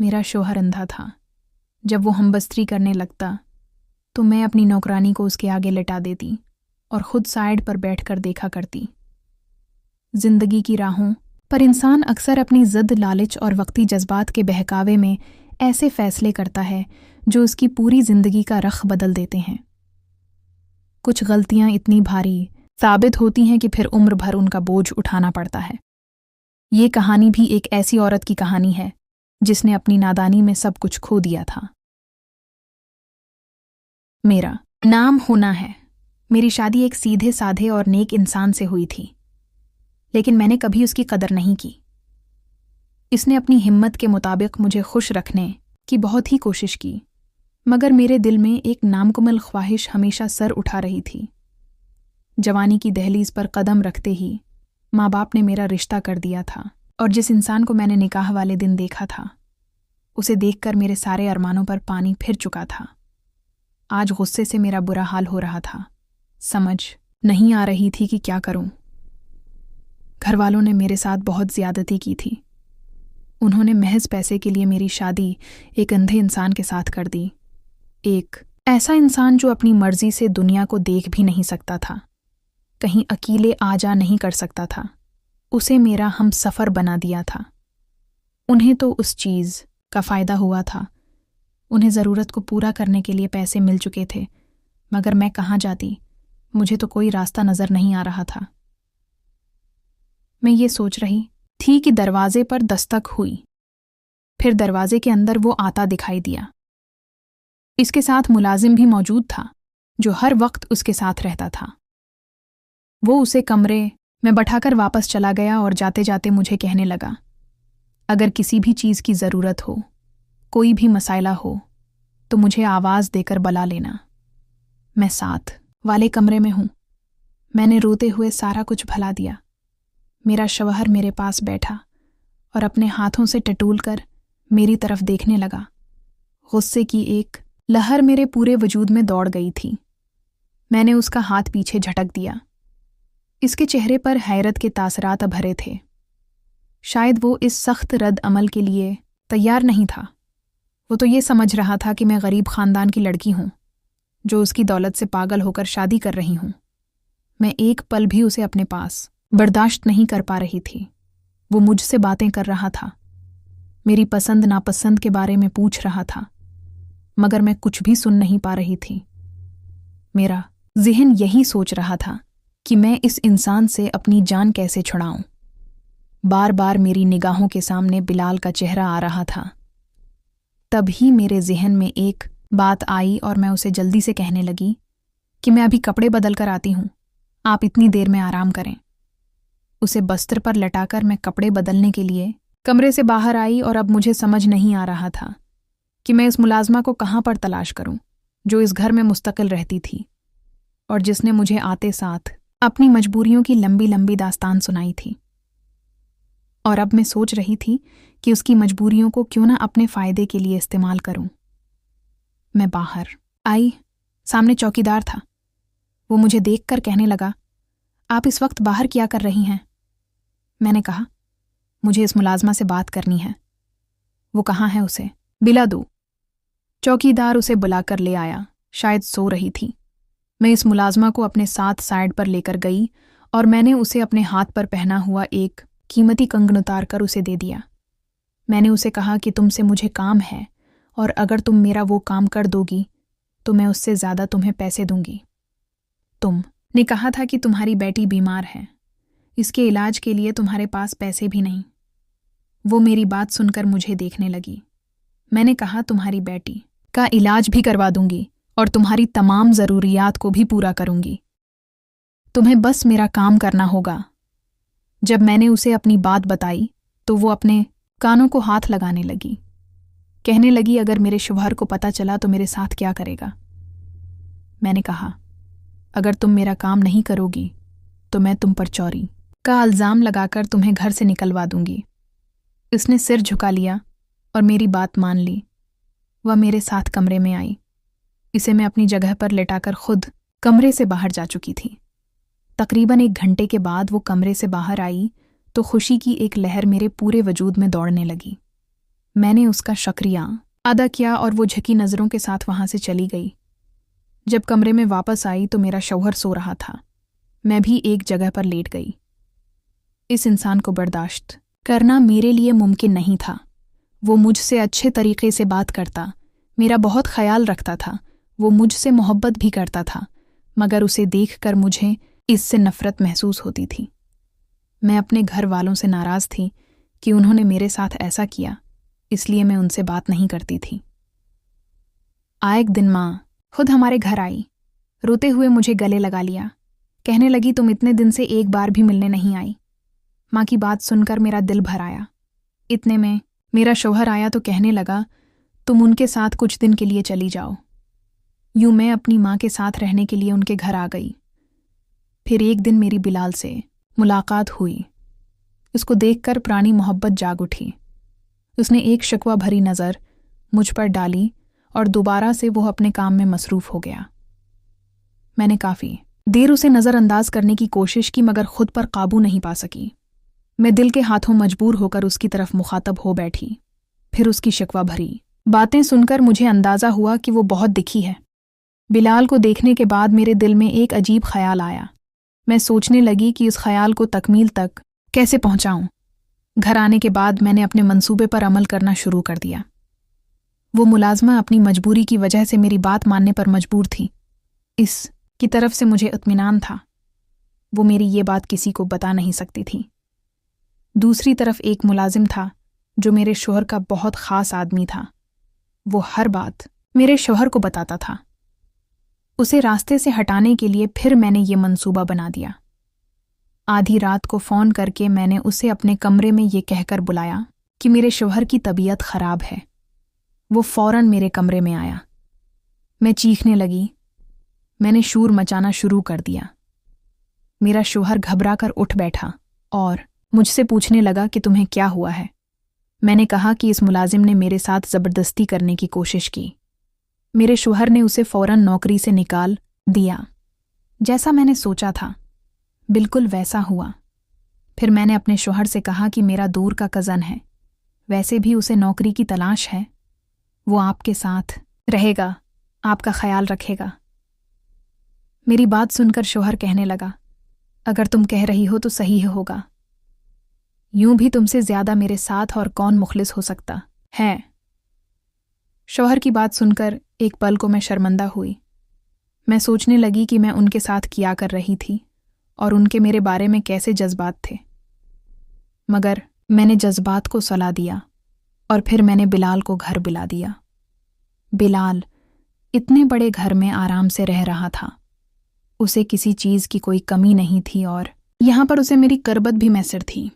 मेरा शौहर अंधा था। जब वो हमबस्तरी करने लगता तो मैं अपनी नौकरानी को उसके आगे लिटा देती और खुद साइड पर बैठकर देखा करती। जिंदगी की राहों पर इंसान अक्सर अपनी ज़िद, लालच और वक्ती जज्बात के बहकावे में ऐसे फैसले करता है जो उसकी पूरी जिंदगी का रख बदल देते हैं। कुछ गलतियां इतनी भारी साबित होती हैं कि फिर उम्र भर उनका बोझ उठाना पड़ता है। ये कहानी भी एक ऐसी औरत की कहानी है जिसने अपनी नादानी में सब कुछ खो दिया था। मेरा नाम हुना है। मेरी शादी एक सीधे साधे और नेक इंसान से हुई थी, लेकिन मैंने कभी उसकी कदर नहीं की। इसने अपनी हिम्मत के मुताबिक मुझे खुश रखने की बहुत ही कोशिश की, मगर मेरे दिल में एक नामुकम्मल ख्वाहिश हमेशा सर उठा रही थी। जवानी की दहलीज पर कदम रखते ही माँ बाप ने मेरा रिश्ता कर दिया था, और जिस इंसान को मैंने निकाह वाले दिन देखा था उसे देखकर मेरे सारे अरमानों पर पानी फिर चुका था। आज गुस्से से मेरा बुरा हाल हो रहा था। समझ नहीं आ रही थी कि क्या करूं। घर वालों ने मेरे साथ बहुत ज्यादती की थी। उन्होंने महज पैसे के लिए मेरी शादी एक अंधे इंसान के साथ कर दी। एक ऐसा इंसान जो अपनी मर्जी से दुनिया को देख भी नहीं सकता था, कहीं अकेले आ जा नहीं कर सकता था। उसे मेरा हम सफ़र बना दिया था। उन्हें तो उस चीज़ का फ़ायदा हुआ था। उन्हें ज़रूरत को पूरा करने के लिए पैसे मिल चुके थे, मगर मैं कहाँ जाती? मुझे तो कोई रास्ता नज़र नहीं आ रहा था। मैं ये सोच रही थी कि दरवाजे पर दस्तक हुई। फिर दरवाजे के अंदर वो आता दिखाई दिया। इसके साथ मुलाजिम भी मौजूद था जो हर वक्त उसके साथ रहता था। वो उसे कमरे में बैठाकर वापस चला गया और जाते जाते मुझे कहने लगा, अगर किसी भी चीज़ की ज़रूरत हो, कोई भी मसाइला हो, तो मुझे आवाज़ देकर बुला लेना। मैं साथ वाले कमरे में हूँ। मैंने रोते हुए सारा कुछ भला दिया। मेरा शौहर मेरे पास बैठा और अपने हाथों से टटोल कर मेरी तरफ देखने लगा। गुस्से की एक लहर मेरे पूरे वजूद में दौड़ गई थी। मैंने उसका हाथ पीछे झटक दिया। इसके चेहरे पर हैरत के तासरात भरे थे। शायद वो इस सख्त रद्द अमल के लिए तैयार नहीं था। वो तो ये समझ रहा था कि मैं गरीब ख़ानदान की लड़की हूँ जो उसकी दौलत से पागल होकर शादी कर रही हूँ। मैं एक पल भी उसे अपने पास बर्दाश्त नहीं कर पा रही थी। वो मुझसे बातें कर रहा था, मेरी पसंद नापसंद के बारे में पूछ रहा था, मगर मैं कुछ भी सुन नहीं पा रही थी। मेरा ज़हन यही सोच रहा था कि मैं इस इंसान से अपनी जान कैसे छुड़ाऊं। बार बार मेरी निगाहों के सामने बिलाल का चेहरा आ रहा था। तभी मेरे ज़हन में एक बात आई और मैं उसे जल्दी से कहने लगी कि मैं अभी कपड़े बदल कर आती हूँ, आप इतनी देर में आराम करें। उसे बस्तर पर लटाकर मैं कपड़े बदलने के लिए कमरे से बाहर आई और अब मुझे समझ नहीं आ रहा था कि मैं इस मुलाजमा को कहाँ पर तलाश करूं जो इस घर में मुस्तकिल रहती थी और जिसने मुझे आते साथ अपनी मजबूरियों की लंबी लंबी दास्तान सुनाई थी। और अब मैं सोच रही थी कि उसकी मजबूरियों को क्यों ना अपने फ़ायदे के लिए इस्तेमाल करूं। मैं बाहर आई। सामने चौकीदार था। वो मुझे देखकर कहने लगा, आप इस वक्त बाहर क्या कर रही हैं? मैंने कहा, मुझे इस मुलाजमा से बात करनी है। वो कहाँ है? उसे बिला दो। चौकीदार उसे बुलाकर ले आया। शायद सो रही थी। मैं इस मुलाजमा को अपने साथ साइड पर लेकर गई और मैंने उसे अपने हाथ पर पहना हुआ एक कीमती कंगन उतार कर उसे दे दिया। मैंने उसे कहा कि तुमसे मुझे काम है और अगर तुम मेरा वो काम कर दोगी तो मैं उससे ज़्यादा तुम्हें पैसे दूंगी। तुमने कहा था कि तुम्हारी बेटी बीमार है, इसके इलाज के लिए तुम्हारे पास पैसे भी नहीं। वो मेरी बात सुनकर मुझे देखने लगी। मैंने कहा, तुम्हारी बेटी का इलाज भी करवा दूंगी और तुम्हारी तमाम ज़रूरियात को भी पूरा करूंगी। तुम्हें बस मेरा काम करना होगा। जब मैंने उसे अपनी बात बताई तो वो अपने कानों को हाथ लगाने लगी। कहने लगी, अगर मेरे शौहर को पता चला तो मेरे साथ क्या करेगा? मैंने कहा, अगर तुम मेरा काम नहीं करोगी तो मैं तुम पर चोरी का इल्ज़ाम लगाकर तुम्हें घर से निकलवा दूंगी। इसने सिर झुका लिया और मेरी बात मान ली। वह मेरे साथ कमरे में आई। इसे मैं अपनी जगह पर लेटाकर खुद कमरे से बाहर जा चुकी थी। तकरीबन 1 घंटे के बाद वो कमरे से बाहर आई तो खुशी की एक लहर मेरे पूरे वजूद में दौड़ने लगी। मैंने उसका शुक्रिया अदा किया और वो झकी नज़रों के साथ वहां से चली गई। जब कमरे में वापस आई तो मेरा शौहर सो रहा था। मैं भी एक जगह पर लेट गई। इस इंसान को बर्दाश्त करना मेरे लिए मुमकिन नहीं था। वो मुझसे अच्छे तरीके से बात करता, मेरा बहुत ख्याल रखता था, वो मुझसे मोहब्बत भी करता था, मगर उसे देखकर मुझे इससे नफ़रत महसूस होती थी। मैं अपने घर वालों से नाराज़ थी कि उन्होंने मेरे साथ ऐसा किया, इसलिए मैं उनसे बात नहीं करती थी। एक दिन माँ खुद हमारे घर आई। रोते हुए मुझे गले लगा लिया। कहने लगी, तुम इतने दिन से एक बार भी मिलने नहीं आई। माँ की बात सुनकर मेरा दिल भर आया। इतने में मेरा शौहर आया तो कहने लगा, तुम उनके साथ कुछ दिन के लिए चली जाओ। यूं मैं अपनी माँ के साथ रहने के लिए उनके घर आ गई। फिर एक दिन मेरी बिलाल से मुलाकात हुई। उसको देखकर पुरानी मोहब्बत जाग उठी। उसने एक शिकवा भरी नज़र मुझ पर डाली और दोबारा से वो अपने काम में मसरूफ़ हो गया। मैंने काफ़ी देर उसे नज़रअंदाज करने की कोशिश की, मगर खुद पर काबू नहीं पा सकी। मैं दिल के हाथों मजबूर होकर उसकी तरफ मुखातब हो बैठी। फिर उसकी शिकवा भरी बातें सुनकर मुझे अंदाज़ा हुआ कि वो बहुत दुखी है। बिलाल को देखने के बाद मेरे दिल में एक अजीब ख्याल आया। मैं सोचने लगी कि इस ख्याल को तकमील तक कैसे पहुंचाऊं। घर आने के बाद मैंने अपने मंसूबे पर अमल करना शुरू कर दिया। वो मुलाजमा अपनी मजबूरी की वजह से मेरी बात मानने पर मजबूर थी। इस की तरफ से मुझे इत्मीनान था। वो मेरी ये बात किसी को बता नहीं सकती थी। दूसरी तरफ एक मुलाजिम था जो मेरे शौहर का बहुत ख़ास आदमी था। वो हर बात मेरे शौहर को बताता था। उसे रास्ते से हटाने के लिए फिर मैंने ये मंसूबा बना दिया। आधी रात को फ़ोन करके मैंने उसे अपने कमरे में ये कहकर बुलाया कि मेरे शौहर की तबीयत ख़राब है। वो फ़ौरन मेरे कमरे में आया। मैं चीखने लगी। मैंने शोर मचाना शुरू कर दिया। मेरा शौहर घबरा कर उठ बैठा और मुझसे पूछने लगा कि तुम्हें क्या हुआ है। मैंने कहा कि इस मुलाजिम ने मेरे साथ ज़बरदस्ती करने की कोशिश की। मेरे शौहर ने उसे फ़ौरन नौकरी से निकाल दिया। जैसा मैंने सोचा था बिल्कुल वैसा हुआ। फिर मैंने अपने शौहर से कहा कि मेरा दूर का कज़न है, वैसे भी उसे नौकरी की तलाश है, वो आपके साथ रहेगा, आपका ख्याल रखेगा। मेरी बात सुनकर शौहर कहने लगा, अगर तुम कह रही हो तो सही होगा। यूं भी तुमसे ज़्यादा मेरे साथ और कौन मुखलिस हो सकता है। शौहर की बात सुनकर एक पल को मैं शर्मिंदा हुई। मैं सोचने लगी कि मैं उनके साथ किया कर रही थी और उनके मेरे बारे में कैसे जज्बात थे। मगर मैंने जज्बात को सला दिया और फिर मैंने बिलाल को घर बुला दिया। बिलाल इतने बड़े घर में आराम से रह रहा था। उसे किसी चीज़ की कोई कमी नहीं थी और यहाँ पर उसे मेरी करबत भी मैसर थी।